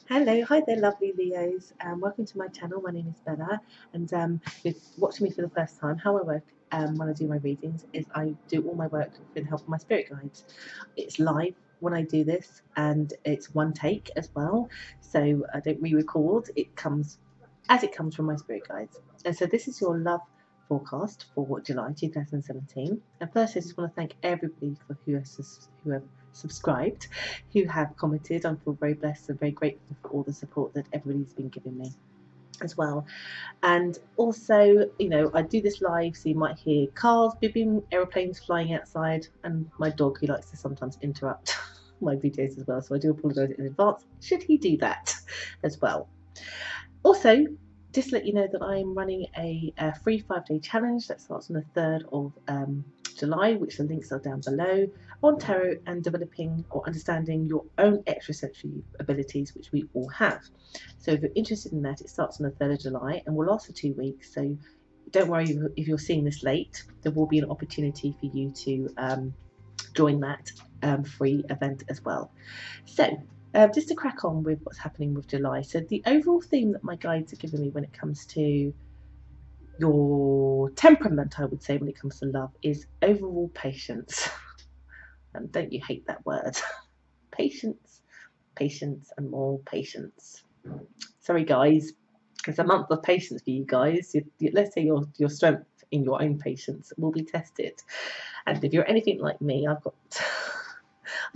Hello, hi there, lovely Leos. Welcome to my channel. My name is Bella, and if you're watching me for the first time, how I work when I do my readings is I do all my work with the help of my spirit guides. It's live when I do this, and it's one take as well, so I don't re-record. It comes as it comes from my spirit guides, and so this is your love forecast for July 2017. And first, I just want to thank everybody who have subscribed, who have commented. I feel very blessed and very grateful for all the support that everybody's been giving me as well. And also, I do this live, so you might hear cars bibbing, aeroplanes flying outside, and my dog, who likes to sometimes interrupt my videos as well. So I do apologise in advance should he do that as well. Also, just to let you know that I'm running a free 5-day challenge that starts on the 3rd of July, which the links are down below, on tarot and developing or understanding your own extrasensory abilities, which we all have. So if you're interested in that, it starts on the 3rd of July and will last for 2 weeks. So don't worry if you're seeing this late, there will be an opportunity for you to join that free event as well. So just to crack on with what's happening with July. So the overall theme that my guides are giving me when it comes to your temperament, I would say, when it comes to love, is overall patience. And don't you hate that word? Patience, patience, and more patience. Sorry, guys. It's a month of patience for you guys. Let's say your strength in your own patience will be tested. And if you're anything like me, I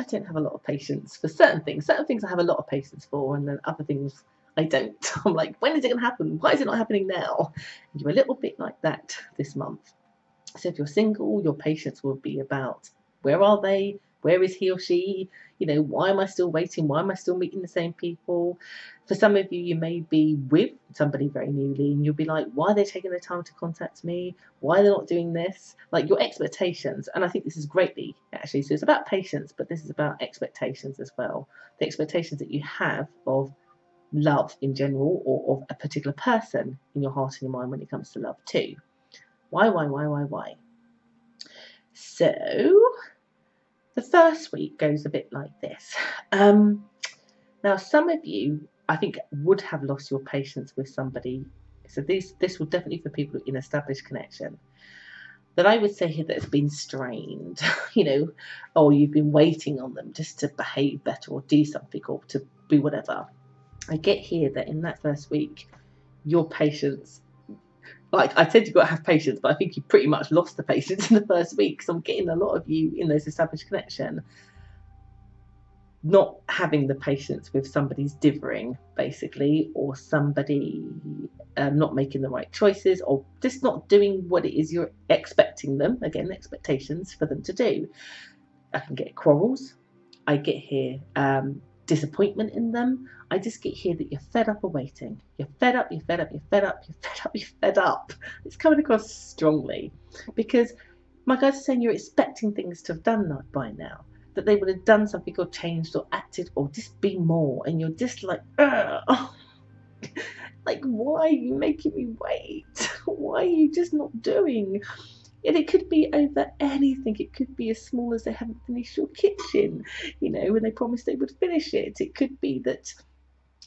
don't have a lot of patience for certain things. Certain things I have a lot of patience for, and then other things I don't. I'm like, when is it going to happen? Why is it not happening now? And you're a little bit like that this month. So if you're single, your patience will be about where are they? Where is he or she? Why am I still waiting? Why am I still meeting the same people? For some of you, you may be with somebody very newly and you'll be like, why are they taking the time to contact me? Why are they not doing this? Like your expectations. And I think this is greatly, actually. So it's about patience, but this is about expectations as well. The expectations that you have of love in general, or of a particular person in your heart and your mind when it comes to love too. Why? So the first week goes a bit like this. Now, some of you, I think, would have lost your patience with somebody. So this will definitely for people in established connection. That I would say here that has been strained. Or you've been waiting on them just to behave better or do something or to be whatever. I get here that in that first week, your patience, like I said, you've got to have patience, but I think you pretty much lost the patience in the first week. So I'm getting a lot of you in those established connection not having the patience with somebody's dithering, basically, or somebody not making the right choices, or just not doing what it is you're expecting them, again, expectations for them to do. I can get quarrels. I get here disappointment in them. I just get here that you're fed up of waiting. You're fed up, you're fed up, you're fed up, you're fed up, you're fed up. It's coming across strongly because my guys are saying you're expecting things to have done that by now, that they would have done something or changed or acted or just be more, and you're just like, like, why are you making me wait? Why are you just not doing? And it could be over anything. It could be as small as they haven't finished your kitchen, when they promised they would finish it. It could be that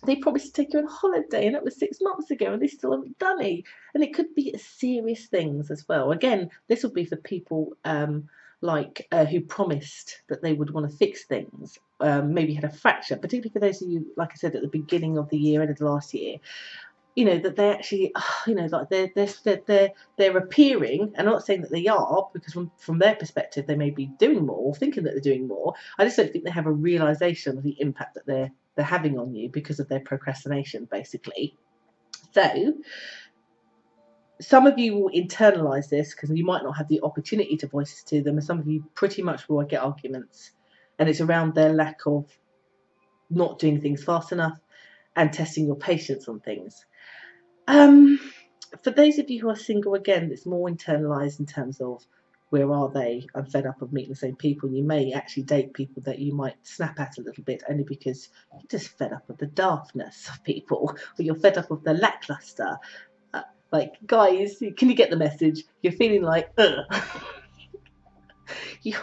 they promised to take you on holiday and that was 6 months ago and they still haven't done it. And it could be serious things as well. Again, this will be for people who promised that they would want to fix things, maybe had a fracture, particularly for those of you, like I said, at the beginning of the year, end of last year, that they actually, like they're appearing, and I'm not saying that they are, because from their perspective, they may be doing more, or thinking that they're doing more. I just don't think they have a realization of the impact that they're having on you because of their procrastination, basically. So some of you will internalize this because you might not have the opportunity to voice this to them, and some of you pretty much will get arguments, and it's around their lack of not doing things fast enough and testing your patience on things. For those of you who are single, again, it's more internalized in terms of where are they? I'm fed up of meeting the same people. You may actually date people that you might snap at a little bit, only because you're just fed up of the daftness of people, or you're fed up of the lackluster. Like, guys, can you get the message? You're feeling like, you're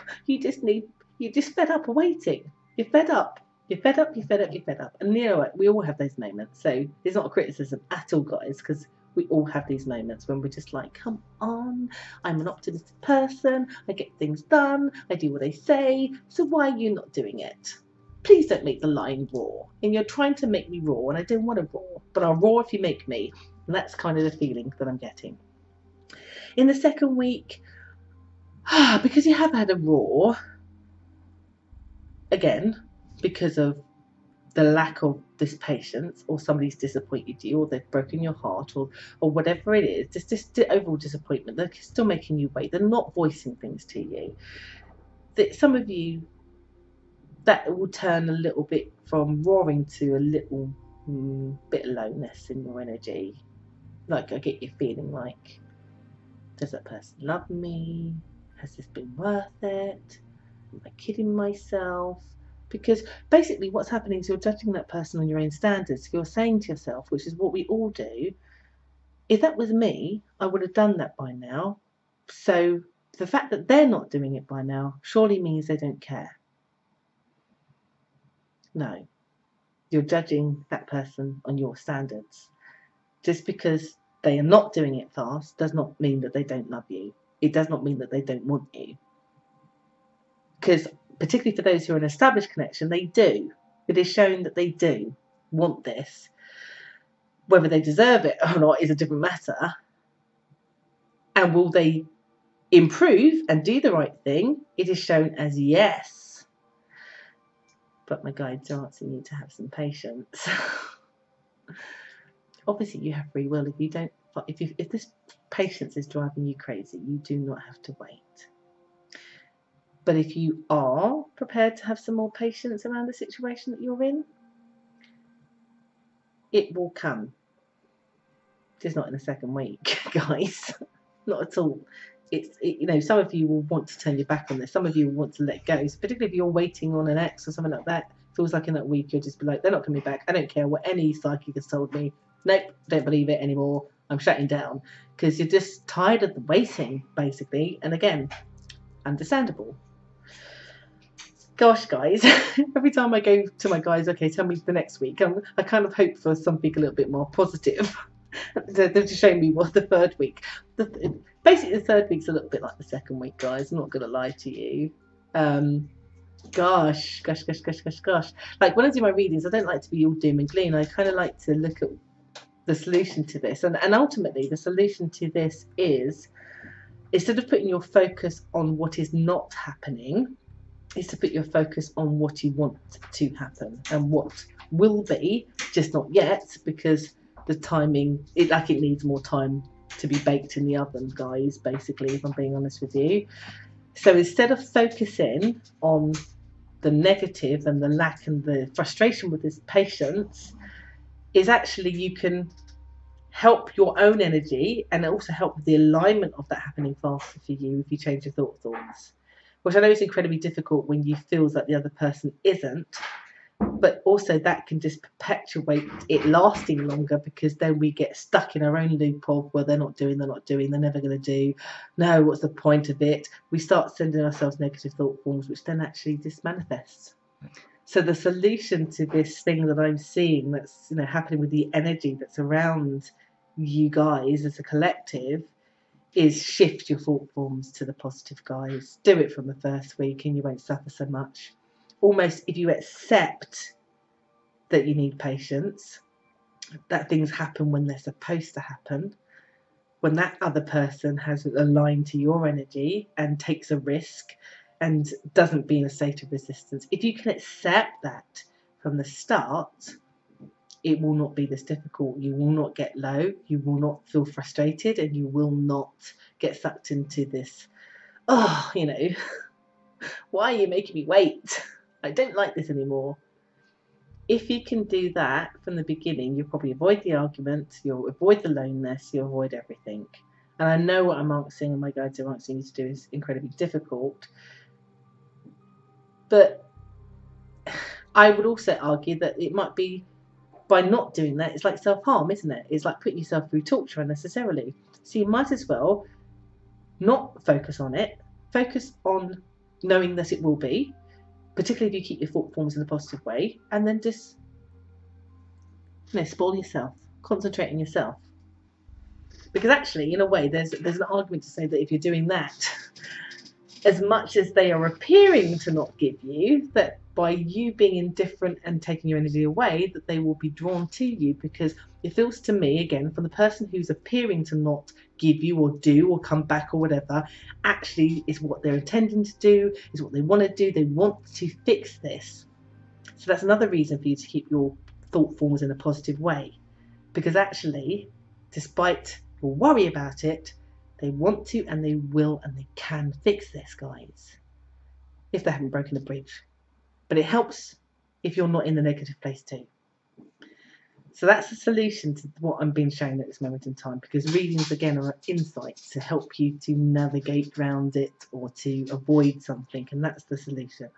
just fed up of waiting. You're fed up. You're fed up, you're fed up, you're fed up. And you know what? We all have those moments. So it's not a criticism at all, guys, because we all have these moments when we're just like, come on, I'm an optimistic person, I get things done, I do what I say, so why are you not doing it? Please don't make the line raw. And you're trying to make me raw, and I don't want to raw, but I'll raw if you make me. And that's kind of the feeling that I'm getting. In the second week, because you have had a raw, again, because of the lack of this patience, or somebody's disappointed you, or they've broken your heart, or whatever it is, just the overall disappointment, they're still making you wait, they're not voicing things to you. That some of you, that will turn a little bit from roaring to a little bit of lowness in your energy. Like, I get you feeling like, does that person love me? Has this been worth it? Am I kidding myself? Because basically what's happening is you're judging that person on your own standards. You're saying to yourself, which is what we all do, if that was me, I would have done that by now. So the fact that they're not doing it by now surely means they don't care. No, you're judging that person on your standards. Just because they are not doing it fast does not mean that they don't love you. It does not mean that they don't want you. Because particularly for those who are an established connection, they do. It is shown that they do want this. Whether they deserve it or not is a different matter. And will they improve and do the right thing? It is shown as yes. But my guides are asking you to have some patience. Obviously, you have free will. If you don't, if this patience is driving you crazy, you do not have to wait. But if you are prepared to have some more patience around the situation that you're in, it will come. Just not in the second week, guys. Not at all. You know, some of you will want to turn your back on this. Some of you will want to let go. So particularly if you're waiting on an ex or something like that, it feels like in that week you'll just be like, they're not coming back. I don't care what any psychic has told me. Nope, don't believe it anymore. I'm shutting down. Because you're just tired of the waiting, basically. And again, understandable. Gosh, guys, every time I go to my guys, okay, tell me the next week, I kind of hope for something a little bit more positive. They're to show me what the third week. Basically, the third week's a little bit like the second week, guys. I'm not going to lie to you. Gosh. Like, when I do my readings, I don't like to be all doom and gloom. I kind of like to look at the solution to this. And ultimately, the solution to this is, instead of putting your focus on what is not happening, is to put your focus on what you want to happen and what will be, just not yet, because the timing, it needs more time to be baked in the oven, guys, basically, if I'm being honest with you. So instead of focusing on the negative and the lack and the frustration with this patience, is actually you can help your own energy and also help with the alignment of that happening faster for you if you change your thoughts. Which I know is incredibly difficult when you feel that the other person isn't, but also that can just perpetuate it lasting longer, because then we get stuck in our own loop of, well, they're not doing, they're never going to do. No, what's the point of it? We start sending ourselves negative thought forms, which then actually just manifests. So the solution to this thing that I'm seeing that's happening with the energy that's around you guys as a collective is shift your thought forms to the positive, guys. Do it from the first week and you won't suffer so much. Almost, if you accept that you need patience, that things happen when they're supposed to happen, when that other person has aligned to your energy and takes a risk and doesn't be in a state of resistance. If you can accept that from the start, it will not be this difficult. You will not get low. You will not feel frustrated, and you will not get sucked into this, why are you making me wait? I don't like this anymore. If you can do that from the beginning, you'll probably avoid the argument, you'll avoid the loneliness, you'll avoid everything. And I know what I'm asking, and my guides are asking you to do, is incredibly difficult. But I would also argue that it might be, by not doing that, it's like self-harm, isn't it? It's like putting yourself through torture unnecessarily. So you might as well not focus on it. Focus on knowing that it will be. particularly if you keep your thought forms in a positive way, and then just spoil yourself, concentrate on yourself. Because actually, in a way, there's an argument to say that if you're doing that, as much as they are appearing to not give you, that by you being indifferent and taking your energy away, that they will be drawn to you, because it feels to me, again, from the person who's appearing to not give you or do or come back or whatever, actually is what they're intending to do, is what they want to do. They want to fix this. So that's another reason for you to keep your thought forms in a positive way, because actually, despite your worry about it, they want to and they will and they can fix this, guys, if they haven't broken the bridge. But it helps if you're not in the negative place too. So that's the solution to what I'm being shown at this moment in time, because readings, again, are insights to help you to navigate around it or to avoid something, and that's the solution.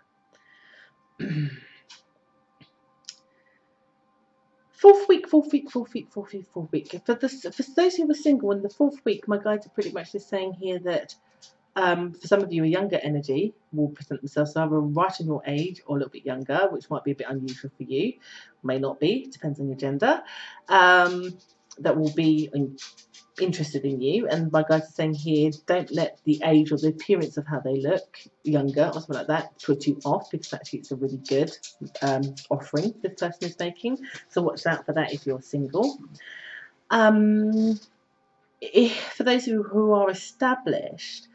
Fourth week. For those who are single in the fourth week, my guides are pretty much just saying here that for some of you, a younger energy will present themselves, either right in your age or a little bit younger, which might be a bit unusual for you, may not be, depends on your gender, that will be interested in you. And my guides are saying here, don't let the age or the appearance of how they look, younger or something like that, put you off, because actually it's a really good offering this person is making. So watch out for that if you're single. For those who are established,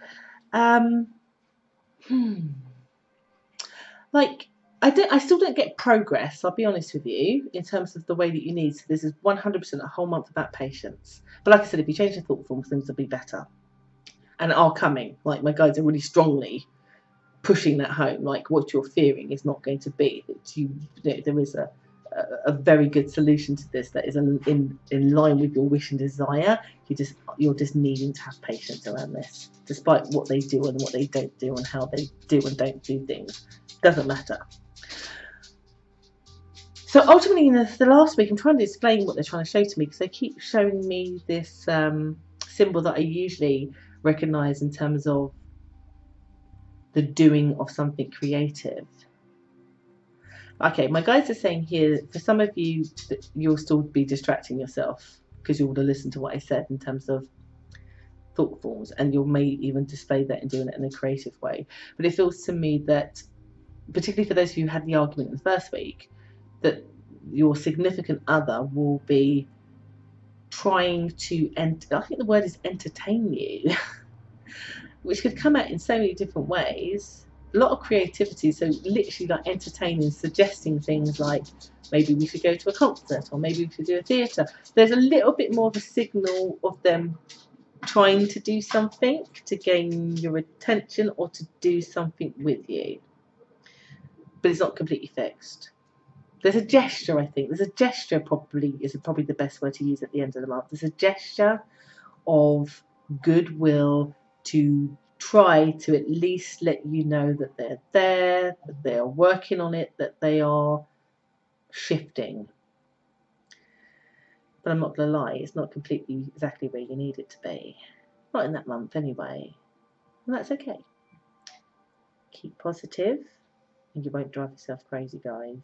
like I still don't get progress, I'll be honest with you, in terms of the way that you need. So this is 100% a whole month about patience. But like I said, if you change your thought forms, things will be better and are coming. Like, my guides are really strongly pushing that home. Like, what you're fearing is not going to be. There is a very good solution to this that is in line with your wish and desire. You're just needing to have patience around this, despite what they do and what they don't do and how they do and don't do things. Doesn't matter. So ultimately, in the last week, I'm trying to explain what they're trying to show to me, because they keep showing me this symbol that I usually recognize in terms of the doing of something creative. Okay, my guides are saying here, for some of you, that you'll still be distracting yourself because you would have listened to what I said in terms of thought forms, and you may even display that and doing it in a creative way. But it feels to me that, particularly for those of you who had the argument in the first week, that your significant other will be trying to, I think the word is entertain you, which could come out in so many different ways. A lot of creativity, so literally like entertaining, suggesting things like maybe we should go to a concert or maybe we should do a theatre. There's a little bit more of a signal of them trying to do something to gain your attention or to do something with you, but it's not completely fixed. There's a gesture, I think. There's a gesture probably the best word to use at the end of the month. There's a gesture of goodwill to try to at least let you know that they're there, that they are working on it, that they are shifting. But I'm not going to lie, it's not completely exactly where you need it to be. Not in that month anyway. And that's okay. Keep positive and you won't drive yourself crazy, guys.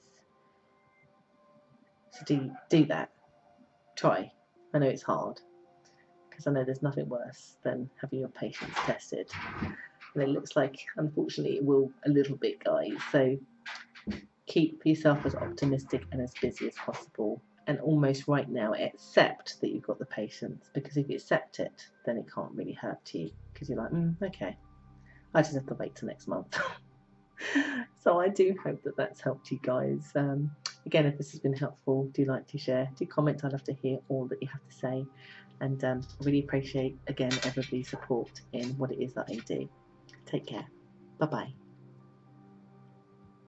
So do that. Try. I know it's hard, because I know there's nothing worse than having your patience tested. And it looks like, unfortunately, it will a little bit, guys. So keep yourself as optimistic and as busy as possible. And almost right now, accept that you've got the patience. Because if you accept it, then it can't really hurt you. Because you're like, okay, I just have to wait till next month. So I do hope that that's helped you guys. Again, if this has been helpful, do like to share, do comment. I'd love to hear all that you have to say, and I really appreciate, again, everybody's support in what it is that I do. Take care. Bye bye.